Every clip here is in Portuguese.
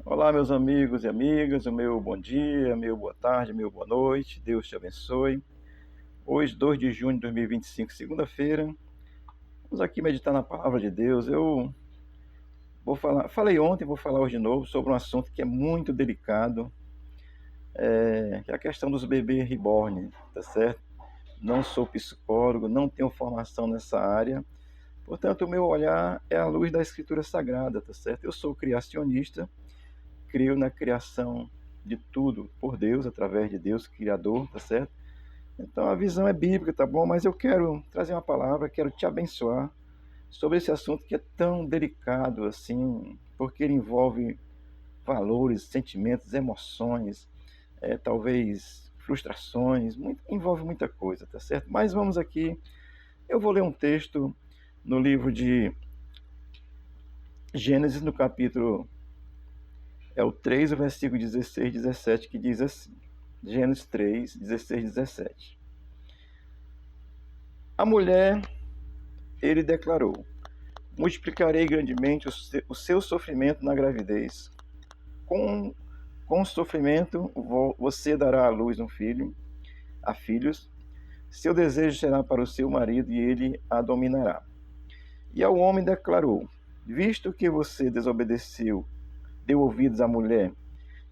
Olá, meus amigos e amigas, o meu bom dia, meu boa tarde, meu boa noite, Deus te abençoe. Hoje, 2 de junho de 2025, segunda-feira, vamos aqui meditar na palavra de Deus. Eu falei ontem, vou falar hoje de novo sobre um assunto que é muito delicado, que é a questão dos bebês reborn, tá certo? Não sou psicólogo, não tenho formação nessa área, portanto, o meu olhar é à luz da Escritura Sagrada, tá certo? Eu sou criacionista, creio na criação de tudo por Deus, através de Deus, Criador, tá certo? Então a visão é bíblica, tá bom? Mas eu quero trazer uma palavra, quero te abençoar sobre esse assunto que é tão delicado assim, porque ele envolve valores, sentimentos, emoções, talvez frustrações, envolve muita coisa, tá certo? Mas vamos aqui, eu vou ler um texto no livro de Gênesis, no capítulo o 3, o versículo 16 e 17, que diz assim, Gênesis 3, 16 e 17. A mulher, ele declarou: multiplicarei grandemente o seu sofrimento na gravidez. Com, com o sofrimento, você dará à luz um filho, a filhos. Seu desejo será para o seu marido e ele a dominará. E ao homem declarou: visto que você desobedeceu, deu ouvidos à mulher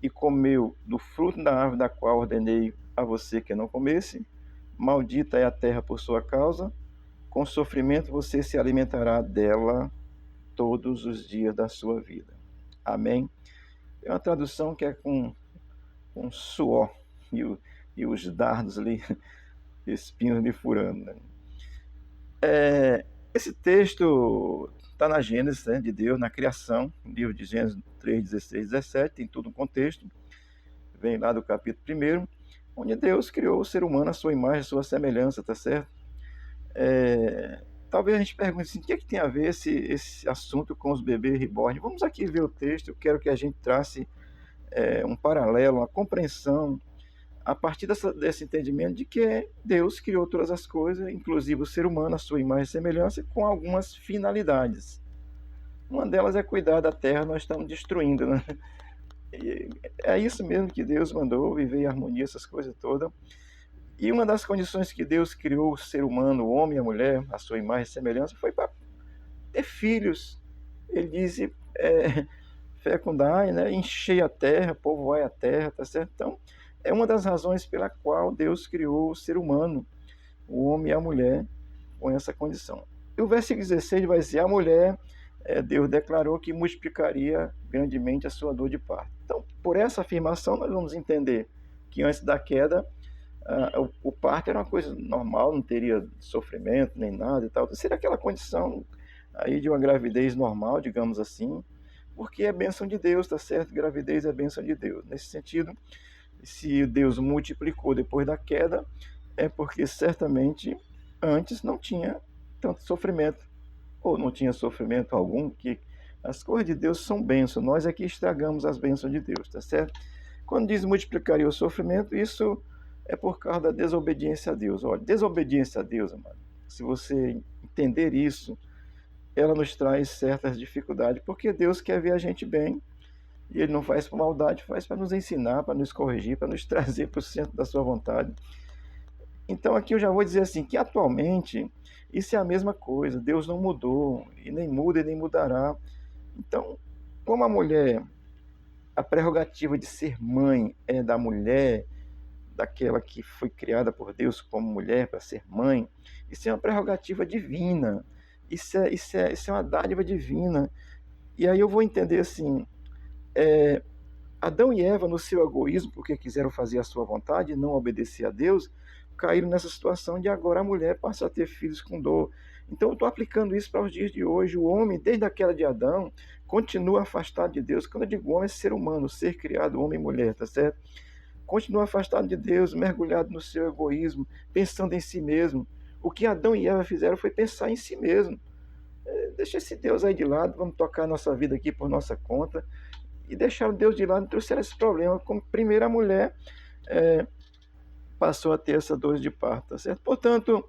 e comeu do fruto da árvore da qual ordenei a você que não comesse, maldita é a terra por sua causa, com sofrimento você se alimentará dela todos os dias da sua vida. Amém? É uma tradução que é com suor e os dardos ali, espinhos ali furando. Né? Esse texto está na Gênesis, né, de Deus, na criação, livro de Gênesis 3, 16, 17, tem tudo um contexto, vem lá do capítulo 1, onde Deus criou o ser humano à sua imagem, à sua semelhança, tá certo? Talvez a gente pergunte assim, o que tem a ver esse assunto com os bebês reborn? Vamos aqui ver o texto, eu quero que a gente trace um paralelo, uma compreensão, a partir desse entendimento de que Deus criou todas as coisas, inclusive o ser humano, a sua imagem e semelhança, com algumas finalidades. Uma delas é cuidar da terra, nós estamos destruindo, né? E é isso mesmo que Deus mandou, viver em harmonia, essas coisas todas. E uma das condições que Deus criou o ser humano, o homem e a mulher, a sua imagem e semelhança, foi para ter filhos. Ele diz, fecundai, né, enchei a terra, povoai a terra, tá certo? Então, é uma das razões pela qual Deus criou o ser humano, o homem e a mulher, com essa condição. E o versículo 16 vai dizer, a mulher, Deus declarou que multiplicaria grandemente a sua dor de parto. Então, por essa afirmação, nós vamos entender que antes da queda, o parto era uma coisa normal, não teria sofrimento nem nada e tal. Seria aquela condição aí de uma gravidez normal, digamos assim, porque é bênção de Deus, tá certo? Gravidez é bênção de Deus. Nesse sentido, se Deus multiplicou depois da queda, é porque certamente antes não tinha tanto sofrimento, ou não tinha sofrimento algum, que as coisas de Deus são bênçãos, nós é que estragamos as bênçãos de Deus, tá certo? Quando diz multiplicaria o sofrimento, isso é por causa da desobediência a Deus. Olha, desobediência a Deus, amado, se você entender isso, ela nos traz certas dificuldades, porque Deus quer ver a gente bem, e Ele não faz por maldade, faz para nos ensinar, para nos corrigir, para nos trazer para o centro da sua vontade. Então aqui eu já vou dizer assim, que atualmente isso é a mesma coisa, Deus não mudou, e nem muda e nem mudará. Então, como a mulher, a prerrogativa de ser mãe é da mulher, daquela que foi criada por Deus como mulher para ser mãe, isso é uma prerrogativa divina, isso é uma dádiva divina. E aí eu vou entender assim, Adão e Eva, no seu egoísmo, porque quiseram fazer a sua vontade e não obedecer a Deus, caíram nessa situação de agora a mulher passa a ter filhos com dor. Então eu estou aplicando isso para os dias de hoje. O homem, desde a queda de Adão, continua afastado de Deus. Quando eu digo homem, é ser humano, ser criado, homem e mulher, tá certo? Continua afastado de Deus, mergulhado no seu egoísmo, pensando em si mesmo. O que Adão e Eva fizeram foi pensar em si mesmo. Deixa esse Deus aí de lado, vamos tocar a nossa vida aqui por nossa conta. E deixaram Deus de lado e trouxeram esse problema. Como primeira mulher passou a ter essa dor de parto, tá certo? Portanto,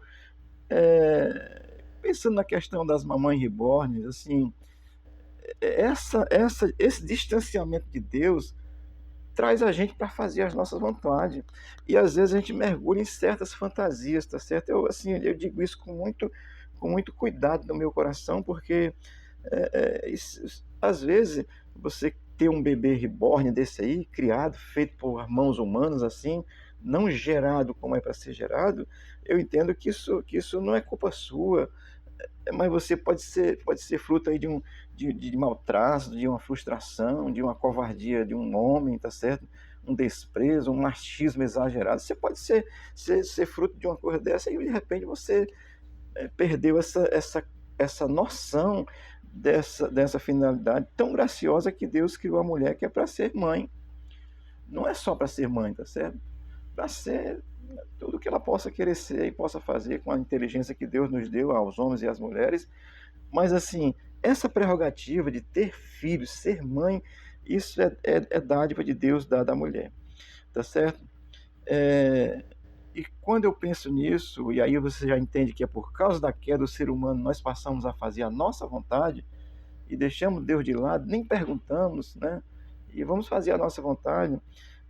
pensando na questão das mamães reborn, assim, esse distanciamento de Deus traz a gente para fazer as nossas vontades. E às vezes a gente mergulha em certas fantasias, tá certo? Eu digo isso com muito cuidado no meu coração, porque às vezes você ter um bebê reborn desse aí, criado, feito por mãos humanas assim, não gerado como é para ser gerado, eu entendo que isso não é culpa sua, mas você pode ser fruto aí de mau traço, de uma frustração, de uma covardia de um homem, tá certo? Um desprezo, um machismo exagerado. Você pode ser fruto de uma coisa dessa e de repente você perdeu essa noção dessa finalidade tão graciosa que Deus criou a mulher, que é para ser mãe. Não é só para ser mãe, tá certo? Para ser tudo que ela possa querer ser e possa fazer com a inteligência que Deus nos deu aos homens e às mulheres. Mas assim, essa prerrogativa de ter filhos, ser mãe, isso é dádiva de Deus dada à mulher, tá certo? É, e quando eu penso nisso, e aí você já entende que é por causa da queda do ser humano, nós passamos a fazer a nossa vontade e deixamos Deus de lado, nem perguntamos, né? E vamos fazer a nossa vontade.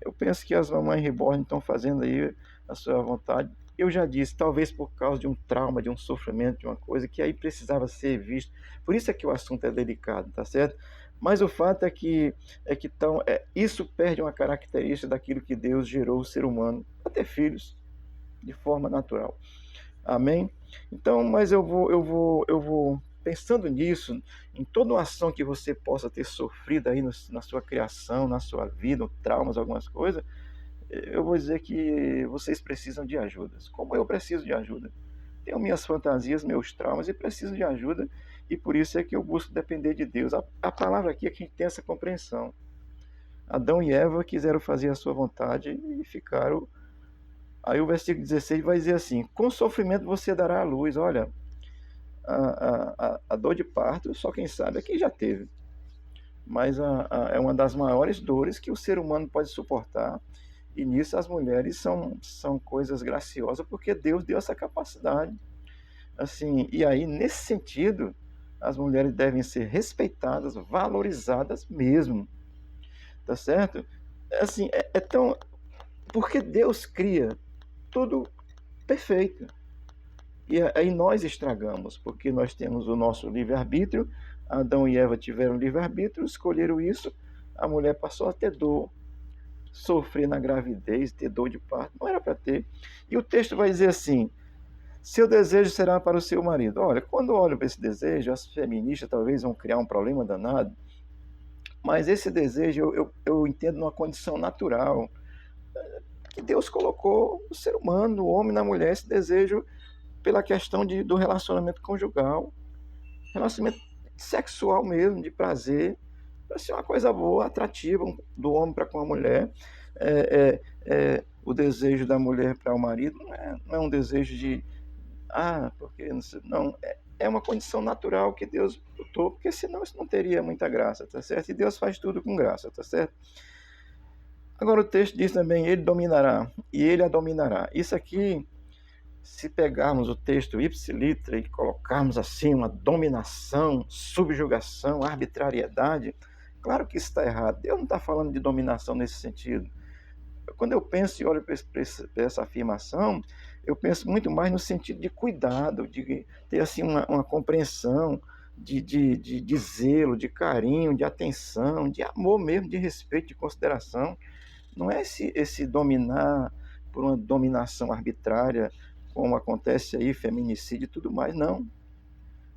Eu penso que as mamães reborn estão fazendo aí a sua vontade. Eu já disse, talvez por causa de um trauma, de um sofrimento, de uma coisa que aí precisava ser visto. Por isso é que o assunto é delicado, tá certo? Mas o fato isso perde uma característica daquilo que Deus gerou o ser humano para ter filhos de forma natural. Amém? Então, mas eu vou pensando nisso, em toda uma ação que você possa ter sofrido aí na sua criação, na sua vida, traumas, algumas coisas, eu vou dizer que vocês precisam de ajuda, como eu preciso de ajuda. Tenho minhas fantasias, meus traumas e preciso de ajuda, e por isso é que eu busco depender de Deus. A palavra aqui é que a gente tem essa compreensão. Adão e Eva quiseram fazer a sua vontade e ficaram. Aí o versículo 16 vai dizer assim: com sofrimento você dará a luz. Olha, a dor de parto, só quem sabe é quem já teve. Mas é uma das maiores dores que o ser humano pode suportar. E nisso as mulheres são coisas graciosas, porque Deus deu essa capacidade. Assim, e aí, nesse sentido, as mulheres devem ser respeitadas, valorizadas mesmo. Tá certo? Assim, é tão. Porque Deus cria tudo perfeito. E aí nós estragamos, porque nós temos o nosso livre-arbítrio. Adão e Eva tiveram livre-arbítrio, escolheram isso, a mulher passou a ter dor, sofrer na gravidez, ter dor de parto, não era para ter. E o texto vai dizer assim: seu desejo será para o seu marido. Olha, quando olho para esse desejo, as feministas talvez vão criar um problema danado, mas esse desejo eu entendo numa condição natural, que Deus colocou o ser humano, o homem na mulher, esse desejo pela questão do relacionamento conjugal, relacionamento sexual mesmo, de prazer, para ser uma coisa boa, atrativa do homem para com a mulher. O desejo da mulher para o marido não é um desejo de, porque não, sei, não, é uma condição natural que Deus botou, porque senão isso não teria muita graça, tá certo? E Deus faz tudo com graça, tá certo? Agora o texto diz também: ele dominará e ele a dominará. Isso aqui, se pegarmos o texto ipsilitra e colocarmos assim uma dominação, subjugação, arbitrariedade, claro que isso está errado. Deus não está falando de dominação nesse sentido. Quando eu penso e olho para essa afirmação, eu penso muito mais no sentido de cuidado, de ter assim uma compreensão, de zelo, de carinho, de atenção, de amor mesmo, de respeito, de consideração. Não é esse dominar por uma dominação arbitrária, como acontece aí, feminicídio e tudo mais, não.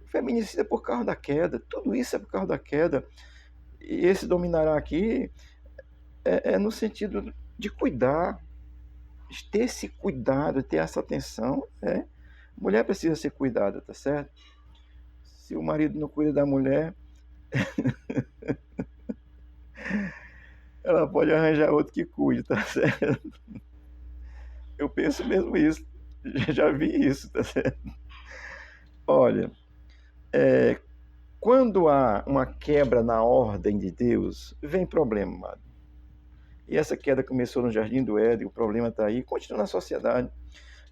O feminicídio é por causa da queda, tudo isso é por causa da queda. E esse dominará aqui é no sentido de cuidar, de ter esse cuidado, ter essa atenção. Mulher precisa ser cuidada, tá certo? Se o marido não cuida da mulher, ela pode arranjar outro que cuide, tá certo? Eu penso mesmo isso, já vi isso, tá certo? Olha, quando há uma quebra na ordem de Deus, vem problema, amado. E essa queda começou no Jardim do Éden, o problema está aí, continua na sociedade.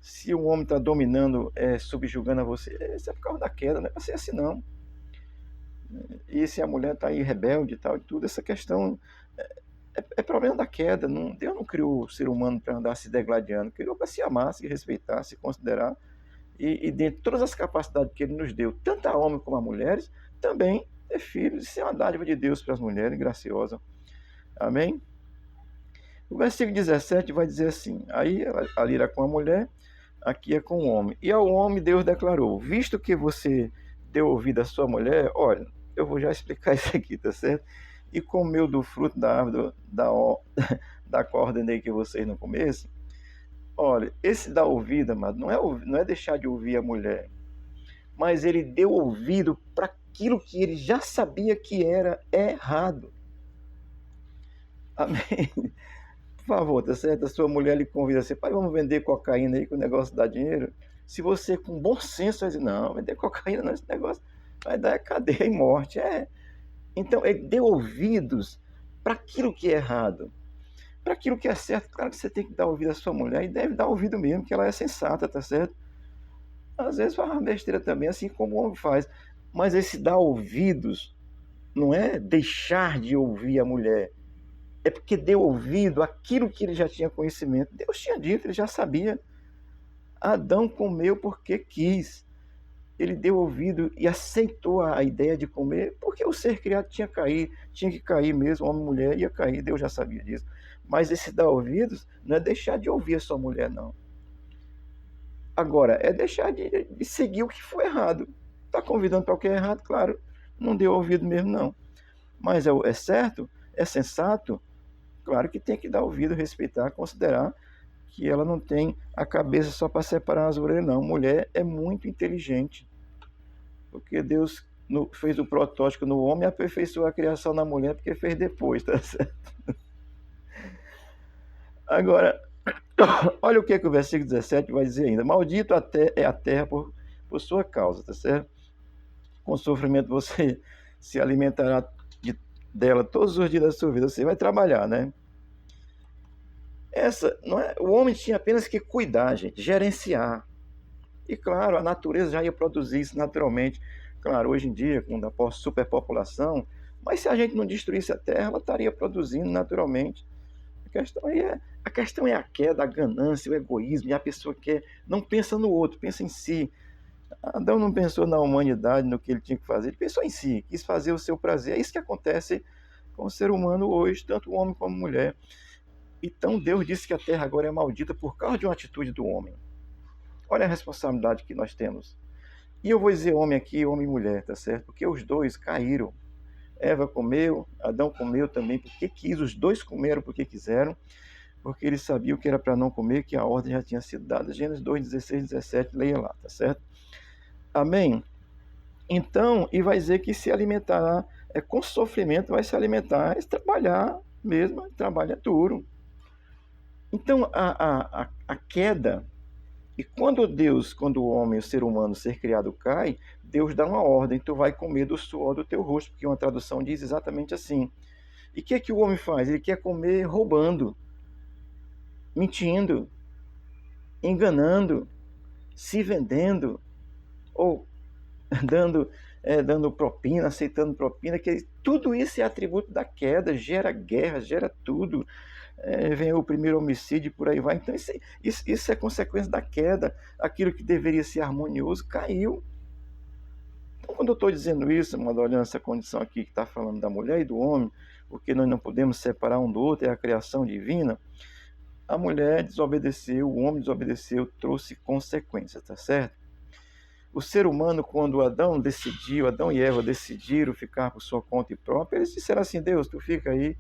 Se o homem está dominando, subjugando a você, isso é por causa da queda, não é para ser assim não. E se a mulher está aí rebelde e tal, e tudo, essa questão é problema da queda. Não, Deus não criou o ser humano para andar se degladiando, criou para se amar, se respeitar, se considerar. E dentro de todas as capacidades que ele nos deu, tanto a homens como a mulheres, também ter filhos. Isso é uma dádiva de Deus para as mulheres, graciosa. Amém? O versículo 17 vai dizer assim: aí ali era com a mulher, aqui é com o homem. E ao homem Deus declarou: visto que você deu ouvido à sua mulher, olha, eu vou já explicar isso aqui, tá certo? E comeu do fruto da árvore da qual ordenei que vocês não comessem. Olha, esse dar ouvido, amado, não é deixar de ouvir a mulher, mas ele deu ouvido para aquilo que ele já sabia que era errado. Amém? Por favor, tá certo? A sua mulher lhe convida assim, pai, vamos vender cocaína aí que o negócio dá dinheiro. Se você com bom senso vai dizer, não, vender cocaína não, esse negócio vai dar cadeia e morte. Então, ele deu ouvidos para aquilo que é errado. Para aquilo que é certo, claro que você tem que dar ouvido à sua mulher, e deve dar ouvido mesmo, que ela é sensata, tá certo? Às vezes faz uma besteira também, assim como o homem faz. Mas esse dar ouvidos não é deixar de ouvir a mulher, é porque deu ouvido àquilo que ele já tinha conhecimento. Deus tinha dito, ele já sabia. Adão comeu porque quis. Ele deu ouvido e aceitou a ideia de comer, porque o ser criado tinha que cair mesmo, homem e mulher ia cair, Deus já sabia disso. Mas esse dar ouvidos não é deixar de ouvir a sua mulher, não. Agora, é deixar de seguir o que foi errado. Está convidando para o que é errado, claro, não deu ouvido mesmo, não. Mas é certo, é sensato, claro que tem que dar ouvido, respeitar, considerar que ela não tem a cabeça só para separar as orelhas, não. Mulher é muito inteligente, porque Deus fez o protótipo no homem e aperfeiçoou a criação na mulher, porque fez depois, tá certo? Agora, olha o que o versículo 17 vai dizer ainda. Maldito é a terra por sua causa, tá certo? Com sofrimento você se alimentará dela todos os dias da sua vida. Você vai trabalhar, né? Não é, o homem tinha apenas que cuidar, gente, gerenciar. E claro, a natureza já ia produzir isso naturalmente. Claro, hoje em dia, com a superpopulação, mas se a gente não destruísse a terra, ela estaria produzindo naturalmente. A questão é a queda, a ganância, o egoísmo, e a pessoa que não pensa no outro, pensa em si. Adão não pensou na humanidade, no que ele tinha que fazer, ele pensou em si, quis fazer o seu prazer. É isso que acontece com o ser humano hoje, tanto o homem como a mulher. Então Deus disse que a terra agora é maldita por causa de uma atitude do homem. Olha a responsabilidade que nós temos. E eu vou dizer homem aqui, homem e mulher, tá certo? Porque os dois caíram. Eva comeu, Adão comeu também porque quis, os dois comeram porque quiseram, porque eles sabiam que era para não comer, que a ordem já tinha sido dada. Gênesis 2, 16, 17, leia lá, tá certo? Amém? Então, e vai dizer que se alimentará, com sofrimento, vai se alimentar, é trabalhar mesmo, trabalha duro. Então, a queda, e quando o homem, o ser humano, o ser criado cai, Deus dá uma ordem, tu vai comer do suor do teu rosto, porque uma tradução diz exatamente assim. E o que o homem faz? Ele quer comer roubando, mentindo, enganando, se vendendo, ou dando propina, aceitando propina, que tudo isso é atributo da queda, gera guerra, gera tudo. Vem o primeiro homicídio, por aí vai. Então isso é consequência da queda. Aquilo que deveria ser harmonioso caiu. Então, quando eu estou dizendo isso, olhando essa condição aqui que está falando da mulher e do homem, porque nós não podemos separar um do outro, é a criação divina, a mulher desobedeceu, o homem desobedeceu, trouxe consequências, tá certo? O ser humano, quando Adão e Eva decidiram ficar por sua conta própria, eles disseram assim, Deus, tu fica aí,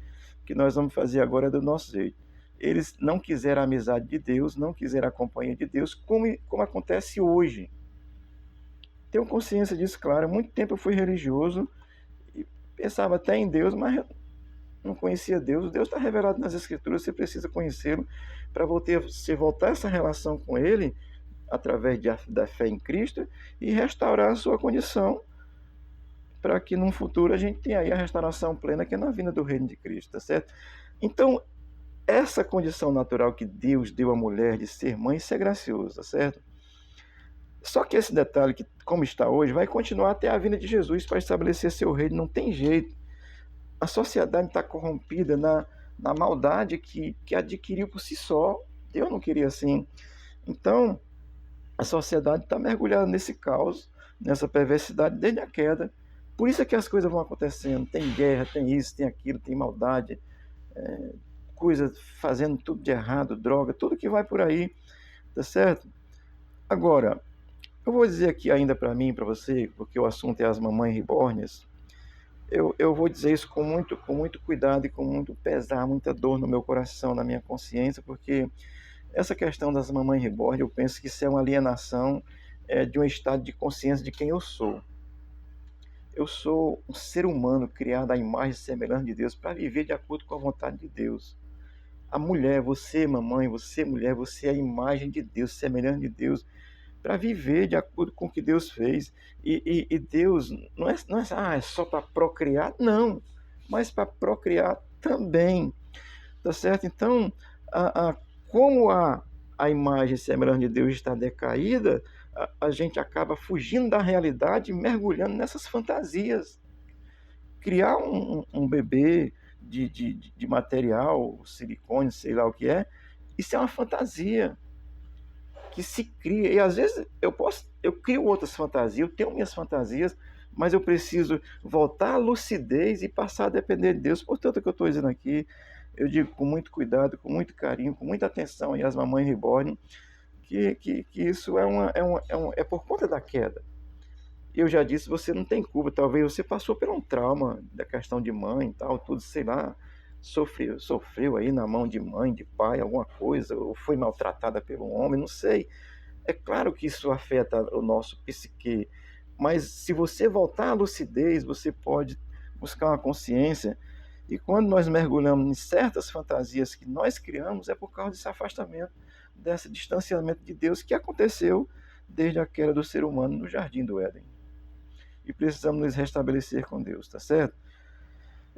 que nós vamos fazer agora do nosso jeito. Eles não quiseram a amizade de Deus, não quiseram a companhia de Deus, como acontece hoje. Tenho consciência disso, claro. Há muito tempo eu fui religioso e pensava até em Deus, mas não conhecia Deus. Deus está revelado nas Escrituras, você precisa conhecê-lo para você voltar essa relação com Ele através da fé em Cristo e restaurar a sua condição para que num futuro a gente tenha aí a restauração plena que é na vinda do reino de Cristo, tá certo? Então, essa condição natural que Deus deu à mulher de ser mãe, isso é gracioso, tá certo? Só que esse detalhe, que como está hoje, vai continuar até a vinda de Jesus para estabelecer seu reino, não tem jeito. A sociedade está corrompida na maldade que adquiriu por si só. Deus não queria assim. Então, a sociedade está mergulhada nesse caos, nessa perversidade desde a queda. Por isso é que as coisas vão acontecendo. Tem guerra, tem isso, tem aquilo, tem maldade, coisas fazendo tudo de errado, droga, tudo que vai por aí, tá certo? Agora, eu vou dizer aqui ainda para mim, para você, porque o assunto é as mamães rebornes. Eu vou dizer isso com muito cuidado e com muito pesar, muita dor no meu coração, na minha consciência, porque essa questão das mamães reborn, eu penso que isso é uma alienação de um estado de consciência de quem eu sou. Eu sou um ser humano criado à imagem e semelhança de Deus para viver de acordo com a vontade de Deus. A mulher, você mamãe, você mulher, você é a imagem de Deus, semelhança de Deus, para viver de acordo com o que Deus fez. E Deus não é só para procriar, não, mas para procriar também, tá certo? Então, a, como a imagem e semelhança de Deus está decaída, a gente acaba fugindo da realidade e mergulhando nessas fantasias. Criar um bebê de material, silicone, sei lá o que é, isso é uma fantasia que se cria. E às vezes eu crio outras fantasias, eu tenho minhas fantasias, mas eu preciso voltar à lucidez e passar a depender de Deus. Portanto, o que eu estou dizendo aqui, eu digo com muito cuidado, com muito carinho, com muita atenção aí às mamães reborn, que isso é por conta da queda. Eu já disse, você não tem culpa, talvez você passou por um trauma da questão de mãe e tal, tudo, sei lá, sofreu aí na mão de mãe, de pai, alguma coisa, ou foi maltratada pelo homem, não sei. É claro que isso afeta o nosso psique, mas se você voltar à lucidez, você pode buscar uma consciência. E quando nós mergulhamos em certas fantasias que nós criamos, é por causa desse afastamento, desse distanciamento de Deus que aconteceu desde a queda do ser humano no Jardim do Éden. E precisamos nos restabelecer com Deus, tá certo?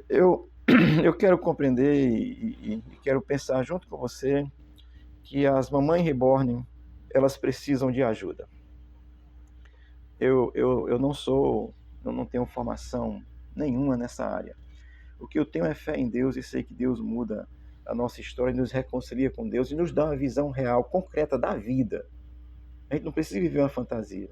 Eu, eu quero compreender e quero pensar junto com você que as mamães reborn, elas precisam de ajuda. Eu não tenho formação nenhuma nessa área. O que eu tenho é fé em Deus e sei que Deus muda a nossa história e nos reconcilia com Deus e nos dá uma visão real, concreta da vida. A gente não precisa viver uma fantasia.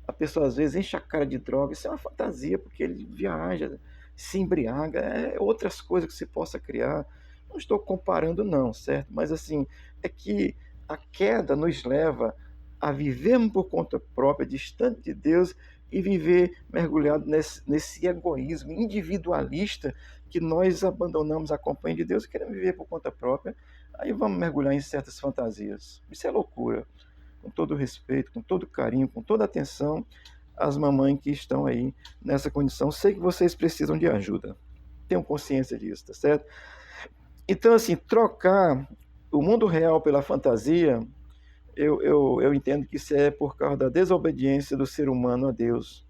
A pessoa às vezes enche a cara de droga, isso é uma fantasia, porque ele viaja, se embriaga, outras coisas que se possa criar. Não estou comparando não, certo? Mas assim, é que a queda nos leva a vivermos por conta própria, distante de Deus, e viver mergulhado nesse egoísmo individualista que nós abandonamos a companhia de Deus e queremos viver por conta própria. Aí vamos mergulhar em certas fantasias. Isso é loucura. Com todo respeito, com todo carinho, com toda atenção às mamães que estão aí nessa condição. Sei que vocês precisam de ajuda. Tenham consciência disso, tá certo? Então, assim, trocar o mundo real pela fantasia, eu entendo que isso é por causa da desobediência do ser humano a Deus.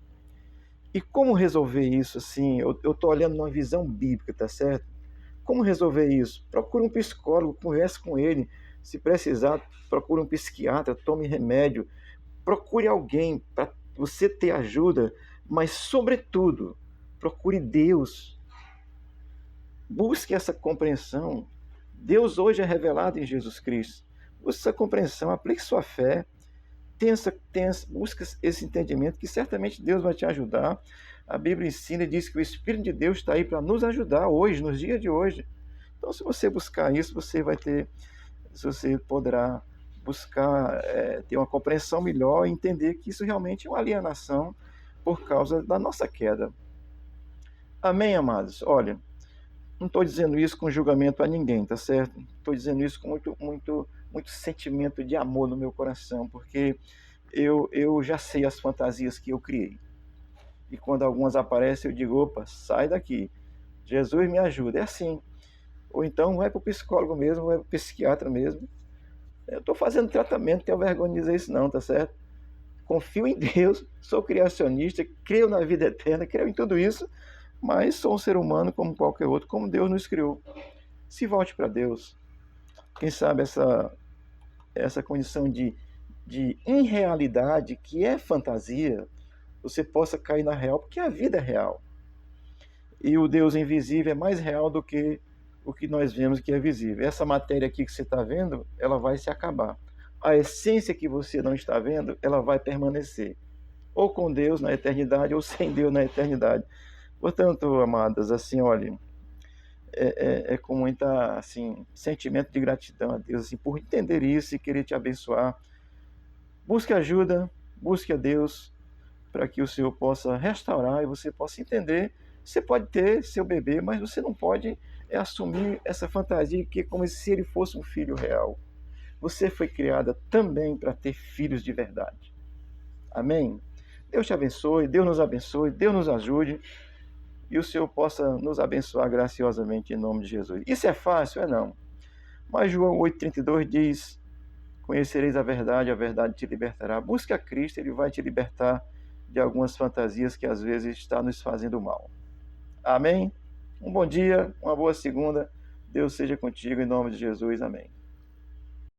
E como resolver isso, assim? Eu estou olhando numa visão bíblica, tá certo? Como resolver isso? Procure um psicólogo, converse com ele. Se precisar, procure um psiquiatra, tome remédio. Procure alguém para você ter ajuda, mas, sobretudo, procure Deus. Busque essa compreensão. Deus hoje é revelado em Jesus Cristo. Busque essa compreensão, aplique sua fé, busque esse entendimento que certamente Deus vai te ajudar. A Bíblia ensina e diz que o Espírito de Deus está aí para nos ajudar hoje, nos dias de hoje. Então, se você buscar isso, você poderá buscar ter uma compreensão melhor e entender que isso realmente é uma alienação por causa da nossa queda. Amém, amados? Olha, não estou dizendo isso com julgamento a ninguém, tá certo? Estou dizendo isso com muito sentimento de amor no meu coração, porque eu já sei as fantasias que eu criei. E quando algumas aparecem, eu digo, opa, sai daqui. Jesus me ajuda. É assim. Ou então vai para o psicólogo mesmo, vai para o psiquiatra mesmo. Eu estou fazendo tratamento, não tenho vergonha de dizer isso não, tá certo? Confio em Deus, sou criacionista, creio na vida eterna, creio em tudo isso, mas sou um ser humano como qualquer outro, como Deus nos criou. Se volte para Deus. Quem sabe essa condição de de irrealidade, que é fantasia, você possa cair na real, porque a vida é real. E o Deus invisível é mais real do que o que nós vemos que é visível. Essa matéria aqui que você está vendo, ela vai se acabar. A essência que você não está vendo, ela vai permanecer. Ou com Deus na eternidade, ou sem Deus na eternidade. Portanto, amadas, assim, olha, com muita, assim, sentimento de gratidão a Deus, assim, por entender isso e querer te abençoar. Busque ajuda, busque a Deus, para que o Senhor possa restaurar e você possa entender. Você pode ter seu bebê, mas você não pode assumir essa fantasia que é como se ele fosse um filho real. Você foi criada também para ter filhos de verdade. Amém? Deus te abençoe, Deus nos ajude e o Senhor possa nos abençoar graciosamente em nome de Jesus. Isso é fácil? É não. Mas João 8,32 diz: conhecereis a verdade te libertará. Busque a Cristo, Ele vai te libertar de algumas fantasias que às vezes está nos fazendo mal. Amém? Um bom dia, uma boa segunda. Deus seja contigo em nome de Jesus. Amém.